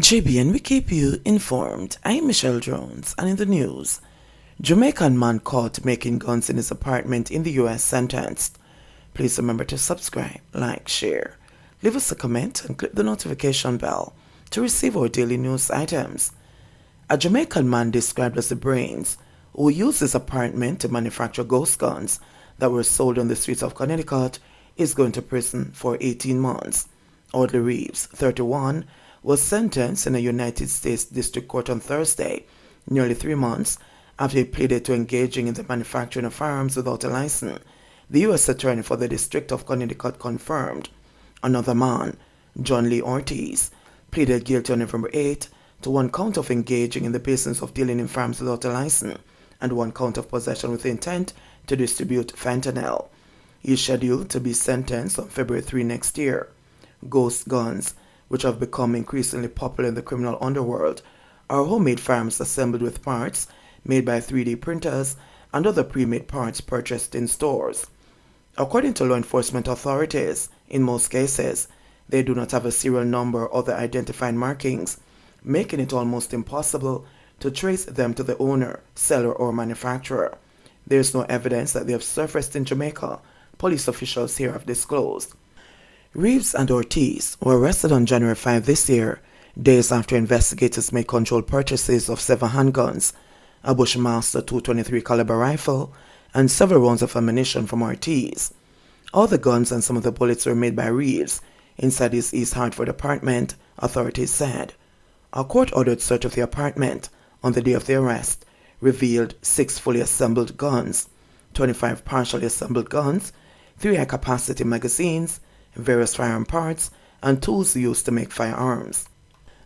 JBN, we keep you informed. I'm Michelle Jones, and in the news, Jamaican man caught making guns in his apartment in the US sentenced. Please remember to subscribe, like, share, leave us a comment, and click the notification bell to receive our daily news items. A Jamaican man described as the brains who used his apartment to manufacture ghost guns that were sold on the streets of Connecticut is going to prison for 18 months. Audley Reeves, 31, was sentenced in a United States District Court on Thursday, nearly 3 months after he pleaded to engaging in the manufacturing of firearms without a license. The U.S. Attorney for the District of Connecticut confirmed. Another man, John Lee Ortiz, pleaded guilty on November 8 to 1 count of engaging in the business of dealing in firearms without a license and 1 count of possession with intent to distribute fentanyl. He is scheduled to be sentenced on February 3 next year. Ghost guns, which have become increasingly popular in the criminal underworld, are homemade firearms assembled with parts made by 3D printers and other pre-made parts purchased in stores. According to law enforcement authorities, in most cases, they do not have a serial number or other identifying markings, making it almost impossible to trace them to the owner, seller, or manufacturer. There is no evidence that they have surfaced in Jamaica, police officials here have disclosed. Reeves and Ortiz were arrested on January 5 this year, days after investigators made controlled purchases of 7 handguns, a Bushmaster .223 caliber rifle, and several rounds of ammunition from Ortiz. All the guns and some of the bullets were made by Reeves inside his East Hartford apartment, authorities said. A court-ordered search of the apartment on the day of the arrest revealed 6 fully assembled guns, 25 partially assembled guns, 3 high-capacity magazines, various firearm parts, and tools used to make firearms.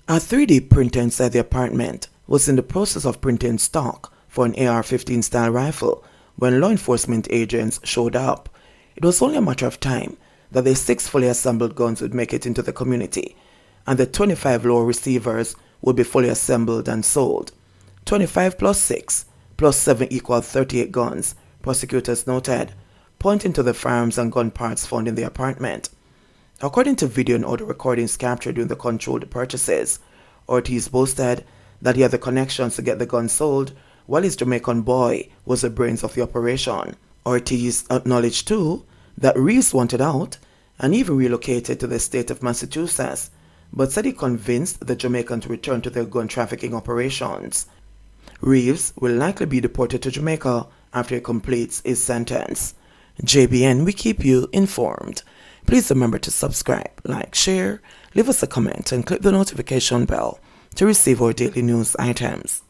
A 3D printer inside the apartment was in the process of printing stock for an AR-15 style rifle when law enforcement agents showed up. It was only a matter of time that the 6 fully assembled guns would make it into the community, and the 25 lower receivers would be fully assembled and sold. 25 plus 6 plus 7 equaled 38 guns, prosecutors noted, pointing to the firearms and gun parts found in the apartment. According to video and audio recordings captured during the controlled purchases, Ortiz boasted that he had the connections to get the gun sold, while his Jamaican boy was the brains of the operation. Ortiz acknowledged too that Reeves wanted out and even relocated to the state of Massachusetts, but said he convinced the Jamaican to return to their gun trafficking operations. Reeves will likely be deported to Jamaica after he completes his sentence. JBN, we keep you informed. Please remember to subscribe, like, share, leave us a comment, and click the notification bell to receive our daily news items.